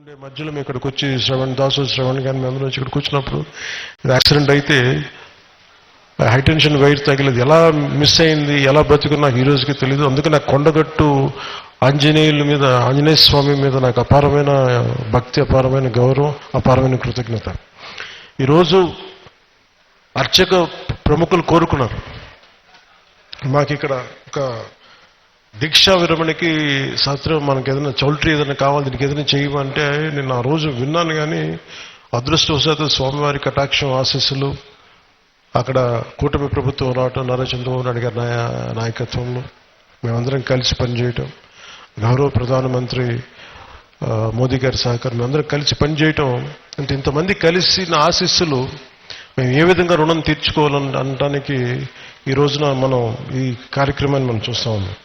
ఉండే మధ్యలో మేము ఇక్కడికి వచ్చి శ్రవణ్ కానీ మేము వచ్చి ఇక్కడికి వచ్చినప్పుడు యాక్సిడెంట్ అయితే హైటెన్షన్ వైర్ తగిలేదు, ఎలా మిస్ అయింది, ఎలా బతుకుని నాకు ఈ రోజుకి తెలియదు. అందుకే నాకు కొండగట్టు ఆంజనేయ స్వామి మీద నాకు అపారమైన భక్తి, అపారమైన గౌరవం, అపారమైన కృతజ్ఞత. ఈరోజు అర్చక ప్రముఖులు కోరుకున్నారు, మాకు ఇక్కడ ఒక దీక్షా విరమణకి శాస్త్రం మనకి ఏదైనా చౌల్ట్రీ ఏదైనా కావాలి, దీనికి ఏదైనా చేయమంటే నేను ఆ రోజు విన్నాను. కానీ అదృష్టవశాత్తు స్వామివారి కటాక్షం ఆశీస్సులు, అక్కడ కూటమి ప్రభుత్వం రావటం, నారా చంద్రబాబు నాయుడు గారి నాయకత్వంలో మేమందరం కలిసి పనిచేయటం, గౌరవ ప్రధానమంత్రి మోదీ గారి సహకారం, మేమందరం కలిసి పనిచేయటం అంటే ఇంతమంది కలిసి నా ఆశీస్సులు మేము ఏ విధంగా రుణం తీర్చుకోవాలని అనడానికి ఈ రోజున మనం ఈ కార్యక్రమాన్ని మనం చూస్తా ఉన్నాం.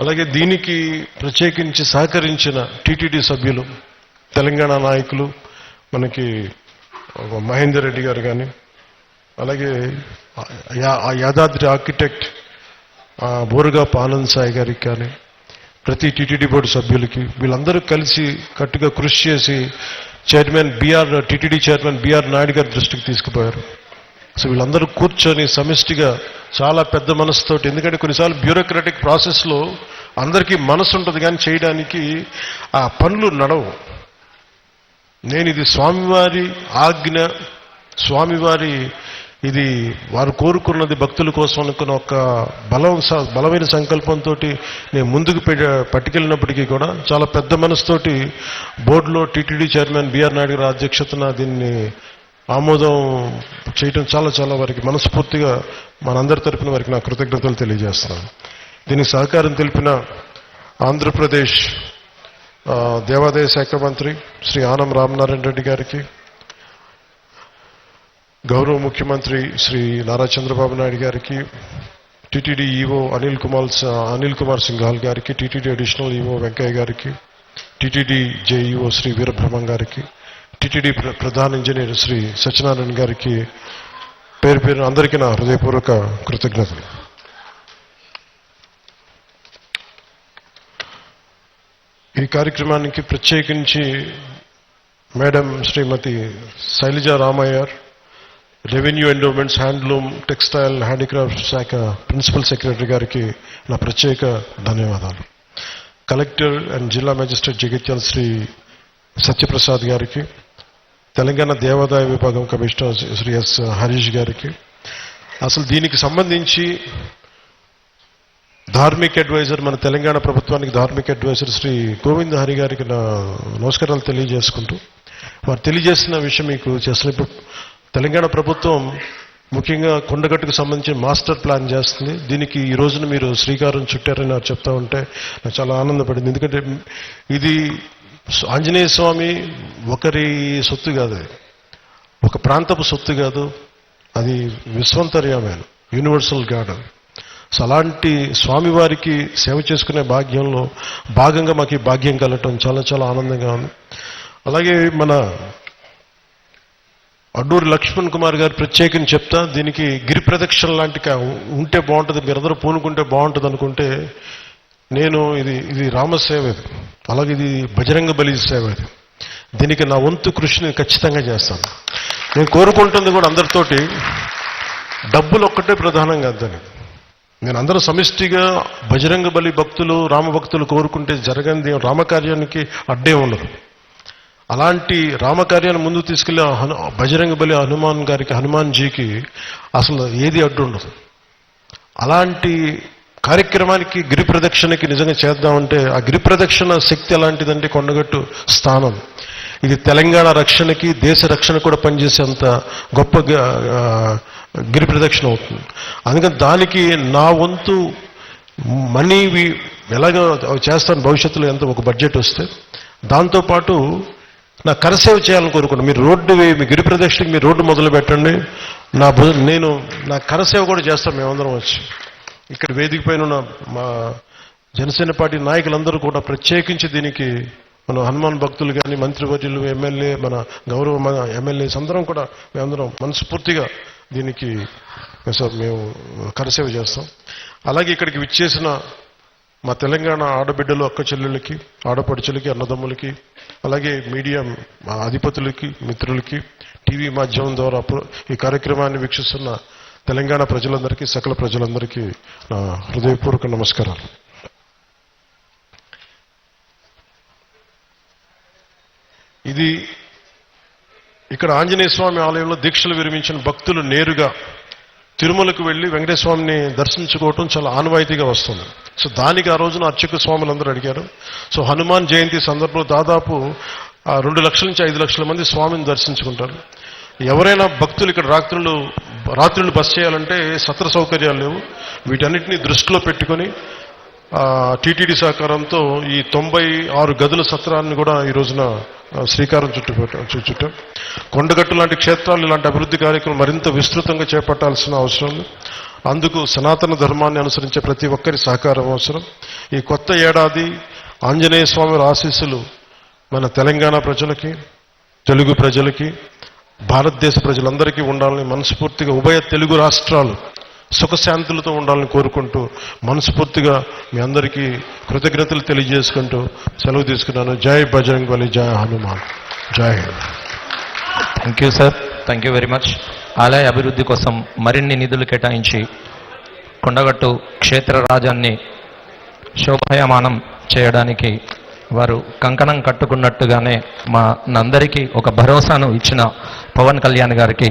అలాగే దీనికి ప్రత్యేకించి సహకరించిన టీటీడీ సభ్యులు, తెలంగాణ నాయకులు, మనకి మహేందర్ రెడ్డి గారు కానీ, అలాగే యాదాద్రి ఆర్కిటెక్ట్ బోరుగాపు ఆనంద్ సాయి గారికి కానీ, ప్రతి టీటీడీ బోర్డు సభ్యులకి, వీళ్ళందరూ కలిసి కట్టుగా కృషి చేసి టీటీడీ చైర్మన్ బిఆర్ నాయుడు గారి దృష్టికి తీసుకుపోయారు. సో వీళ్ళందరూ కూర్చొని సమిష్టిగా చాలా పెద్ద మనసుతోటి, ఎందుకంటే కొన్నిసార్లు బ్యూరోక్రాటిక్ ప్రాసెస్లో అందరికీ మనసు ఉంటుంది కానీ చేయడానికి ఆ పనులు నడవు. నేను ఇది స్వామివారి ఆజ్ఞ, స్వామివారి ఇది వారు కోరుకున్నది భక్తుల కోసం అనుకున్న ఒక బలమైన సంకల్పంతో నేను ముందుకు పట్టుకెళ్ళినప్పటికీ కూడా చాలా పెద్ద మనసుతోటి బోర్డులో టీటీడీ చైర్మన్ బిఆర్ నాయుడు గారి అధ్యక్షతన దీన్ని ఆమోదం చేయటం చాలా వారికి మనస్ఫూర్తిగా మనందరి తరపున వారికి నా కృతజ్ఞతలు తెలియజేస్తున్నాను. దీనికి సహకారం తెలిపిన ఆంధ్రప్రదేశ్ దేవాదాయ శాఖ మంత్రి శ్రీ ఆనం రామనారాయణ రెడ్డి గారికి, గౌరవ ముఖ్యమంత్రి శ్రీ నారా చంద్రబాబు నాయుడు గారికి, టీటీడీ ఈవో అనిల్ కుమార్ సింఘాల్ గారికి, టీటీడీ అడిషనల్ ఈవో వెంకయ్య గారికి, టీటీడీ జేఈఓ శ్రీ వీరబ్రహ్మం గారికి, టీటీడీ ప్రధాన ఇంజనీర్ శ్రీ సత్యనారాయణ గారికి పేరు అందరికీ నా హృదయపూర్వక కృతజ్ఞతలు. ఈ కార్యక్రమానికి ప్రత్యేకించి madam Srimathi Sailaja Ramaiyer, revenue endowments, handloom, textile, handicraft శాఖ ప్రిన్సిపల్ సెక్రటరీ గారికి నా ప్రత్యేక ధన్యవాదాలు. కలెక్టర్ అండ్ జిల్లా మేజిస్ట్రేట్ జగిత్యాల శ్రీ సత్యప్రసాద్ గారికి, తెలంగాణ దేవాదాయ విభాగం కమిషనర్ శ్రీ ఎస్ హరీష్ గారికి, అసలు దీనికి సంబంధించి ధార్మిక్ అడ్వైజర్, మన తెలంగాణ ప్రభుత్వానికి ధార్మిక్ అడ్వైజర్ శ్రీ గోవింద్ హరి గారికి నా నమస్కారాలు తెలియజేసుకుంటూ, వారు తెలియజేసిన విషయం మీకు చేస్తున్న, తెలంగాణ ప్రభుత్వం ముఖ్యంగా కొండగట్టుకు సంబంధించిన మాస్టర్ ప్లాన్ చేస్తుంది. దీనికి ఈ రోజున మీరు శ్రీకారం చుట్టారని నాకు చెప్తా ఉంటే నాకు చాలా ఆనందపడింది. ఎందుకంటే ఇది ఆంజనేయ స్వామి ఒకరి సొత్తు కాదు, ఒక ప్రాంతపు సొత్తు కాదు, అది విశ్వంతర్యామైన యూనివర్సల్ గాడ్. సో అలాంటి స్వామివారికి సేవ చేసుకునే భాగ్యంలో భాగంగా మాకు ఈ భాగ్యం కలగటం చాలా ఆనందంగా ఉంది. అలాగే మన అడ్డూరి లక్ష్మణ్ కుమార్ గారు ప్రత్యేకంగా చెప్తా, దీనికి గిరి ప్రదక్షిణ లాంటి ఉంటే బాగుంటుంది, మీరందరూ పూనుకుంటే బాగుంటుంది అనుకుంటే, నేను ఇది రామసేవ, అలాగే ఇది బజరంగ బలి సేవ, దీనికి నా వంతు కృషిని ఖచ్చితంగా చేస్తాను. నేను కోరుకుంటుంది కూడా అందరితోటి డబ్బులు ఒక్కటే ప్రధానం కాదని, నేను అందరూ సమిష్టిగా బజరంగ బలి భక్తులు, రామభక్తులు కోరుకుంటే జరగంది రామకార్యానికి అడ్డే ఉండదు. అలాంటి రామకార్యాన్ని ముందుకు తీసుకెళ్లే బజరంగ బలి హనుమాన్జీకి అసలు ఏది అడ్డు ఉండదు. అలాంటి కార్యక్రమానికి గిరి ప్రదక్షిణకి నిజంగా చేద్దామంటే ఆ గిరి ప్రదక్షిణ శక్తి ఎలాంటిదంటే కొండగట్టు స్థానం, ఇది తెలంగాణ రక్షణకి, దేశ రక్షణ కూడా పనిచేసేంత గొప్ప గిరి ప్రదక్షిణ అవుతుంది. అందుకని దానికి నా వంతు మనీ ఎలాగో చేస్తాను భవిష్యత్తులో, ఎంత ఒక బడ్జెట్ వస్తే, దాంతోపాటు నా కరసేవ చేయాలని కోరుకున్నాను. మీరు మీ గిరి ప్రదక్షిణకి మీరు రోడ్డు మొదలు పెట్టండి, నేను నా కరసేవ కూడా చేస్తాను. మేమందరం వచ్చి ఇక్కడ వేదిక పైన ఉన్న మా జనసేన పార్టీ నాయకులందరూ కూడా ప్రత్యేకించి దీనికి, మన హనుమాన్ భక్తులు కానీ, మంత్రివర్యులు, ఎమ్మెల్యే, మన ఎమ్మెల్యేస్ అందరం కూడా మేమందరం మనస్ఫూర్తిగా దీనికి మేము కరసేవ చేస్తాం. అలాగే ఇక్కడికి విచ్చేసిన మా తెలంగాణ ఆడబిడ్డలు, అక్క చెల్లెళ్ళకి, ఆడపడుచులకి, అన్నదమ్ములకి, అలాగే మీడియా అధిపతులకి, మిత్రులకి, టీవీ మాధ్యమం ద్వారా ఈ కార్యక్రమాన్ని వీక్షిస్తున్న తెలంగాణ ప్రజలందరికీ, సకల ప్రజలందరికీ నా హృదయపూర్వక నమస్కారాలు. ఇది ఇక్కడ ఆంజనేయ స్వామి ఆలయంలో దీక్షలు విరమించిన భక్తులు నేరుగా తిరుమలకు వెళ్లి వెంకటేశ్వర స్వామిని దర్శించుకోవటం చాలా ఆనవాయితీగా వస్తుంది. సో దానికి ఆ రోజున అర్చక స్వాములందరూ అడిగారు. సో హనుమాన్ జయంతి సందర్భంలో దాదాపు 2 లక్షల నుంచి 5 లక్షల మంది స్వామిని దర్శించుకుంటారు. ఎవరైనా భక్తులు ఇక్కడ రాత్రులు బస చేయాలంటే సత్ర సౌకర్యాలు లేవు. వీటన్నిటిని దృష్టిలో పెట్టుకొని టీటీడీ సహకారంతో ఈ 96 గదుల సత్రాన్ని కూడా ఈ రోజున శ్రీకారం చుట్టాం. కొండగట్టు లాంటి క్షేత్రాలు ఇలాంటి అభివృద్ధి కార్యక్రమం మరింత విస్తృతంగా చేపట్టాల్సిన అవసరం ఉంది. అందుకు సనాతన ధర్మాన్ని అనుసరించే ప్రతి ఒక్కరి సహకారం అవసరం. ఈ కొత్త ఏడాది ఆంజనేయ స్వామి ఆశీస్సులు మన తెలంగాణ ప్రజలకి, తెలుగు ప్రజలకి, భారతదేశ ప్రజలందరికీ ఉండాలని మనస్ఫూర్తిగా ఉభయ తెలుగు రాష్ట్రాలు సుఖశాంతులతో ఉండాలని కోరుకుంటూ మనస్ఫూర్తిగా మీ అందరికీ కృతజ్ఞతలు తెలియజేసుకుంటూ సెలవు తీసుకున్నాను. జై బజరంగబలి, జై హనుమాన్, జై Hind. Thank you sir, thank you very much. ఆలయ అభివృద్ధి కోసం మరిన్ని నిధులు కేటాయించి కొండగట్టు క్షేత్ర రాజాన్ని శోభాయమానం చేయడానికి వారు కంకణం కట్టుకున్నట్టుగానే మా అందరికీ ఒక భరోసాను ఇచ్చిన పవన్ కళ్యాణ్ గారికి